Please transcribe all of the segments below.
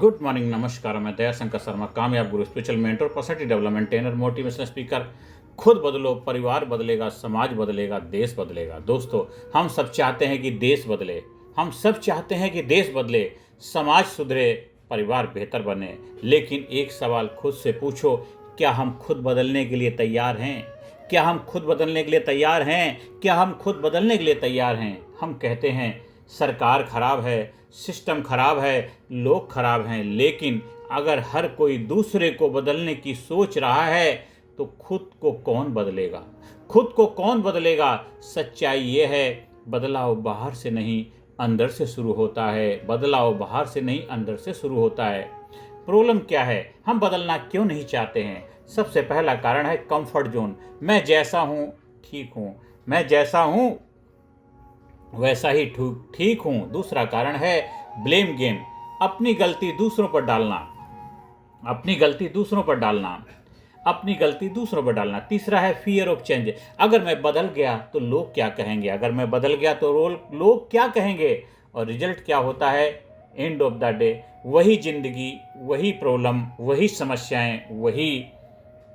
Good morning, नमस्कार। मैं दयाशंकर शर्मा, कामयाब गुरु, spiritual mentor, personality development trainer, motivational speaker. खुद बदलो, परिवार बदलेगा, समाज बदलेगा, देश बदलेगा। दोस्तों, हम सब चाहते हैं कि देश बदले, हम सब चाहते हैं कि देश बदले, समाज सुधरे, परिवार बेहतर बने। लेकिन एक सवाल खुद से पूछो, क्या हम खुद बदलने के लिए तैयार हैं? क्या हम खुद बदलने के लिए तैयार हैं? क्या हम खुद बदलने के लिए तैयार हैं? हम कहते हैं सरकार खराब है, सिस्टम खराब है, लोग खराब हैं, लेकिन अगर हर कोई दूसरे को बदलने की सोच रहा है तो खुद को कौन बदलेगा? खुद को कौन बदलेगा? सच्चाई ये है, बदलाव बाहर से नहीं अंदर से शुरू होता है। बदलाव बाहर से नहीं अंदर से शुरू होता है। प्रॉब्लम क्या है? हम बदलना क्यों नहीं चाहते हैं? सबसे पहला कारण है कंफर्ट जोन। मैं जैसा हूँ ठीक हूँ, मैं जैसा हूँ वैसा ही ठीक हूँ। दूसरा कारण है ब्लेम गेम, अपनी गलती दूसरों पर डालना, अपनी गलती दूसरों पर डालना, अपनी गलती दूसरों पर डालना। तीसरा है फियर ऑफ चेंज, अगर मैं बदल गया तो लोग क्या कहेंगे, अगर मैं बदल गया तो लोग क्या कहेंगे। और रिजल्ट क्या होता है? एंड ऑफ द डे वही जिंदगी, वही प्रॉब्लम, वही समस्याएं, वही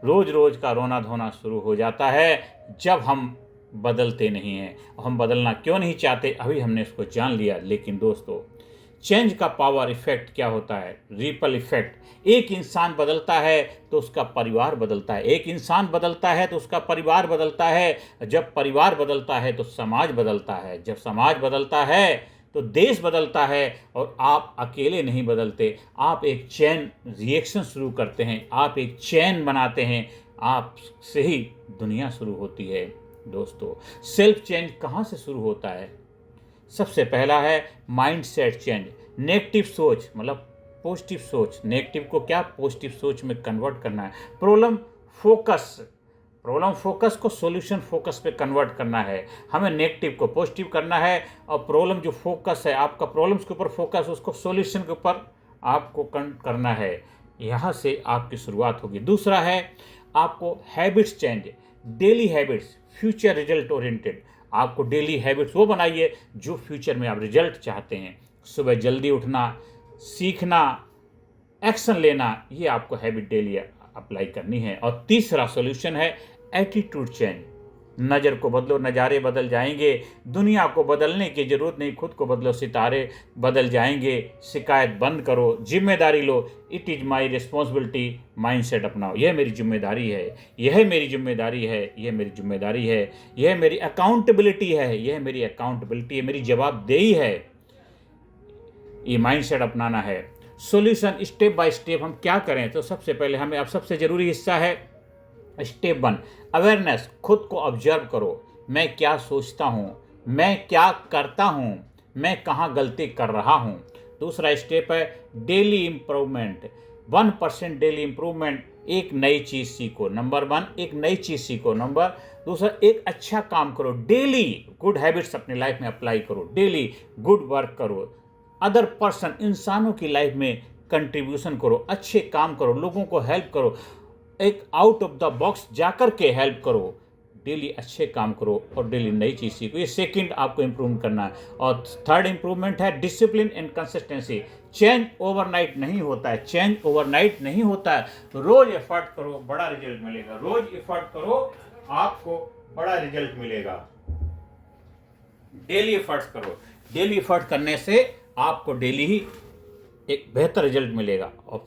रोज रोज का रोना धोना शुरू हो जाता है जब हम बदलते नहीं हैं। हम बदलना क्यों नहीं चाहते, अभी हमने इसको जान लिया। लेकिन दोस्तों, चेंज का पावर इफेक्ट क्या होता है? Ripple effect. एक इंसान बदलता है तो उसका परिवार बदलता है, एक इंसान बदलता है तो उसका परिवार बदलता है, जब परिवार बदलता है तो समाज बदलता है, जब समाज बदलता है तो देश बदलता है। और आप अकेले नहीं बदलते, आप एक चेन रिएक्शन शुरू करते हैं, आप एक चेन बनाते हैं, आप से ही दुनिया शुरू होती है। दोस्तों, सेल्फ चेंज कहाँ से शुरू होता है? सबसे पहला है माइंड सेट चेंज। नेगेटिव सोच मतलब पॉजिटिव सोच, नेगेटिव को क्या पॉजिटिव सोच में कन्वर्ट करना है। प्रॉब्लम फोकस, प्रॉब्लम फोकस को सॉल्यूशन फोकस पे कन्वर्ट करना है। हमें नेगेटिव को पॉजिटिव करना है, और प्रॉब्लम जो फोकस है आपका, प्रॉब्लम्स के ऊपर फोकस, उसको सॉल्यूशन के ऊपर आपको करना है। यहाँ से आपकी शुरुआत होगी। दूसरा है आपको habits change, daily habits, future result oriented. आपको डेली हैबिट्स वो बनाइए जो फ्यूचर में आप रिजल्ट चाहते हैं। सुबह जल्दी उठना, सीखना, एक्शन लेना, ये आपको हैबिट डेली अप्लाई करनी है। और तीसरा सॉल्यूशन है एटीट्यूड चेंज। नज़र को बदलो, नज़ारे बदल जाएंगे। दुनिया को बदलने की जरूरत नहीं, खुद को बदलो, सितारे बदल जाएंगे। शिकायत बंद करो, जिम्मेदारी लो। It is my responsibility mindset अपनाओ। यह मेरी जिम्मेदारी है, यह मेरी जिम्मेदारी है, यह मेरी जिम्मेदारी है, यह मेरी अकाउंटेबिलिटी है, यह मेरी अकाउंटेबिलिटी है, मेरी जवाबदेही है। ये माइंडसेट अपनाना है। सॉल्यूशन स्टेप बाय स्टेप हम क्या करें? तो सबसे पहले हमें, अब सबसे ज़रूरी हिस्सा है स्टेप 1, अवेयरनेस। खुद को ऑब्जर्व करो, मैं क्या सोचता हूँ, मैं क्या करता हूँ, मैं कहाँ गलती कर रहा हूँ। दूसरा स्टेप है डेली इम्प्रूवमेंट, 1% डेली इम्प्रूवमेंट। एक नई चीज़ सीखो, नंबर 1 एक नई चीज़ सीखो। दूसरा, एक अच्छा काम करो, डेली गुड हैबिट्स अपनी लाइफ में अप्लाई करो, डेली गुड वर्क करो, अदर पर्सन, इंसानों की लाइफ में कंट्रीब्यूशन करो, अच्छे काम करो, लोगों को हेल्प करो, एक आउट ऑफ द बॉक्स जाकर के हेल्प करो, डेली अच्छे काम करो और डेली नई चीज़ सीखो। ये सेकंड आपको इम्प्रूव करना है। और थर्ड इम्प्रूवमेंट है discipline and consistency. Change overnight नहीं होता है, चेंज ओवरनाइट नहीं होता है। रोज एफर्ट करो, बड़ा रिजल्ट मिलेगा। रोज एफर्ट करो, आपको बड़ा रिजल्ट मिलेगा। डेली एफर्ट करो, डेली एफर्ट करने से आपको डेली ही एक बेहतर रिजल्ट मिलेगा। और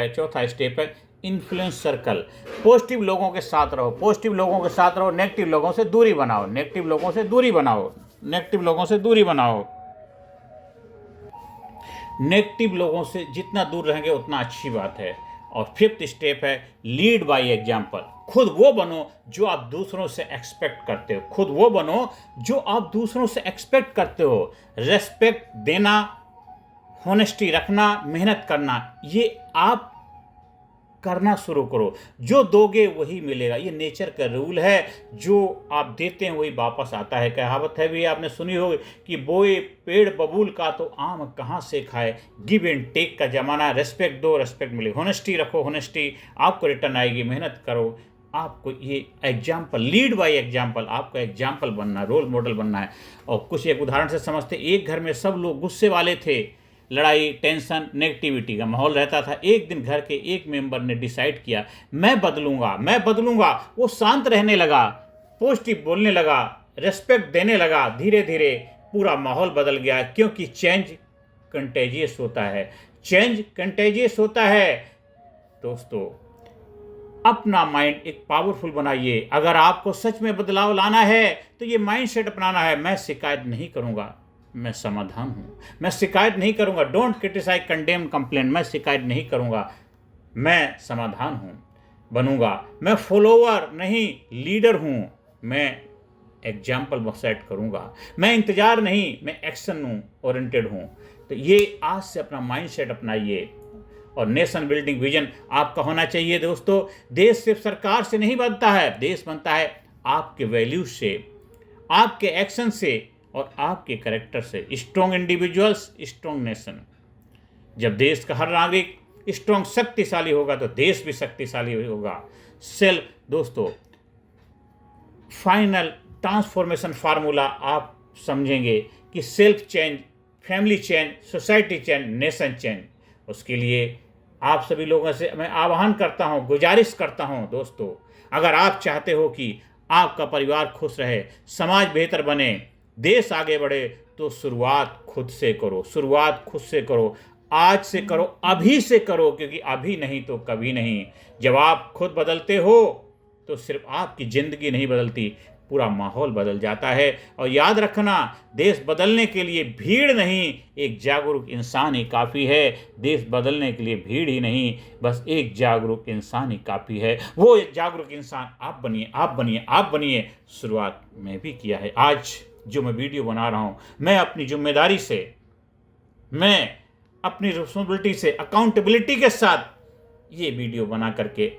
चौथा स्टेप है इन्फ्लुएंस सर्कल। पॉजिटिव लोगों के साथ रहो, पॉजिटिव लोगों के साथ रहो, नेगेटिव लोगों से दूरी बनाओ, नेगेटिव लोगों से दूरी बनाओ, नेगेटिव लोगों से दूरी बनाओ। नेगेटिव लोगों से जितना दूर रहेंगे उतना अच्छी बात है। और फिफ्थ स्टेप है लीड बाय एग्जाम्पल। खुद वो बनो जो आप दूसरों से एक्सपेक्ट करते हो, खुद वो बनो जो आप दूसरों से एक्सपेक्ट करते हो। रेस्पेक्ट देना, होनेस्टी रखना, मेहनत करना, ये आप करना शुरू करो। जो दोगे वही मिलेगा, ये नेचर का रूल है। जो आप देते हैं वही वापस आता है। कहावत है भी, आपने सुनी होगी कि बोए पेड़ बबूल का तो आम कहाँ से खाए। गिव एंड टेक का जमाना है। रेस्पेक्ट दो, रेस्पेक्ट मिले। होनेस्टी रखो, होनेस्टी आपको रिटर्न आएगी। मेहनत करो, आपको ये एग्जाम्पल, लीड बाय एग्जाम्पल, आपको एग्जाम्पल बनना, रोल मॉडल बनना है। और कुछ एक उदाहरण से समझते। एक घर में सब लोग गुस्से वाले थे, लड़ाई, टेंशन, नेगेटिविटी का माहौल रहता था। एक दिन घर के एक मेंबर ने डिसाइड किया, मैं बदलूंगा। वो शांत रहने लगा, पॉजिटिव बोलने लगा, रेस्पेक्ट देने लगा। धीरे धीरे पूरा माहौल बदल गया, क्योंकि चेंज कंटेजियस होता है। दोस्तों, अपना माइंड एक पावरफुल बनाइए। अगर आपको सच में बदलाव लाना है तो ये माइंड सेट अपनाना है। मैं शिकायत नहीं करूंगा, मैं समाधान हूं। मैं शिकायत नहीं करूंगा, डोंट क्रिटिसाइज, कंडेम, कंप्लेन। मैं शिकायत नहीं करूंगा, मैं समाधान हूं, बनूंगा। मैं फॉलोअर नहीं लीडर हूं, मैं एग्जाम्पल सेट करूंगा। मैं इंतजार नहीं, मैं एक्शन ओरिएंटेड हूं। तो ये आज से अपना माइंड सेट अपनाइए। और नेशन बिल्डिंग विजन आपका होना चाहिए। दोस्तों, देश सिर्फ सरकार से नहीं बनता है, देश बनता है आपके वैल्यूज से, आपके एक्शन से और आपके कैरेक्टर से। Strong individuals, strong nation. जब देश का हर नागरिक स्ट्रॉन्ग, शक्तिशाली होगा तो देश भी शक्तिशाली होगा। दोस्तों, फाइनल ट्रांसफॉर्मेशन फार्मूला आप समझेंगे कि self change, family change, society change, nation change. उसके लिए आप सभी लोगों से मैं आह्वान करता हूं, गुजारिश करता हूं। दोस्तों, अगर आप चाहते हो कि आपका परिवार खुश रहे, समाज बेहतर बने, देश आगे बढ़े, तो शुरुआत खुद से करो। आज से करो, अभी से करो, क्योंकि अभी नहीं तो कभी नहीं। जब आप खुद बदलते हो तो सिर्फ आपकी जिंदगी नहीं बदलती, पूरा माहौल बदल जाता है। और याद रखना, देश बदलने के लिए भीड़ नहीं, एक जागरूक इंसान ही काफ़ी है। देश बदलने के लिए भीड़ ही नहीं, बस एक जागरूक इंसान ही काफ़ी है। वो एक जागरूक इंसान आप बनिए। शुरुआत मैं भी किया है। आज जो मैं वीडियो बना रहा हूँ, मैं अपनी जिम्मेदारी से, मैं अपनी रिस्पॉन्सिबिलिटी से, अकाउंटेबिलिटी के साथ ये वीडियो बना करके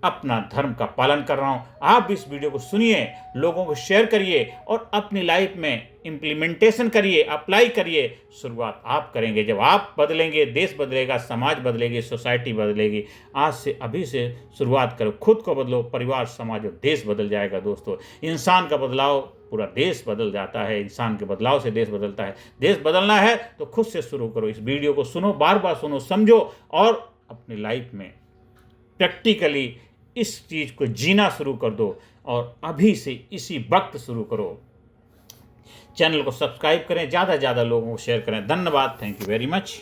अपना धर्म का पालन कर रहा हूं। आप भी इस वीडियो को सुनिए, लोगों को शेयर करिए और अपनी लाइफ में इम्प्लीमेंटेशन करिए, अप्लाई करिए। शुरुआत आप करेंगे। जब आप बदलेंगे, देश बदलेगा, समाज बदलेगी, सोसाइटी बदलेगी। आज से, अभी से शुरुआत करो, खुद को बदलो, परिवार, समाज और देश बदल जाएगा। दोस्तों, इंसान का बदलाव पूरा देश बदल जाता है, इंसान के बदलाव से देश बदलता है। देश बदलना है तो खुद से शुरू करो। इस वीडियो को सुनो, बार बार सुनो, समझो और अपनी लाइफ में प्रैक्टिकली इस चीज़ को जीना शुरू कर दो। और अभी से इसी वक्त शुरू करो। चैनल को सब्सक्राइब करें, ज़्यादा से ज़्यादा लोगों को शेयर करें। धन्यवाद, थैंक यू वेरी मच।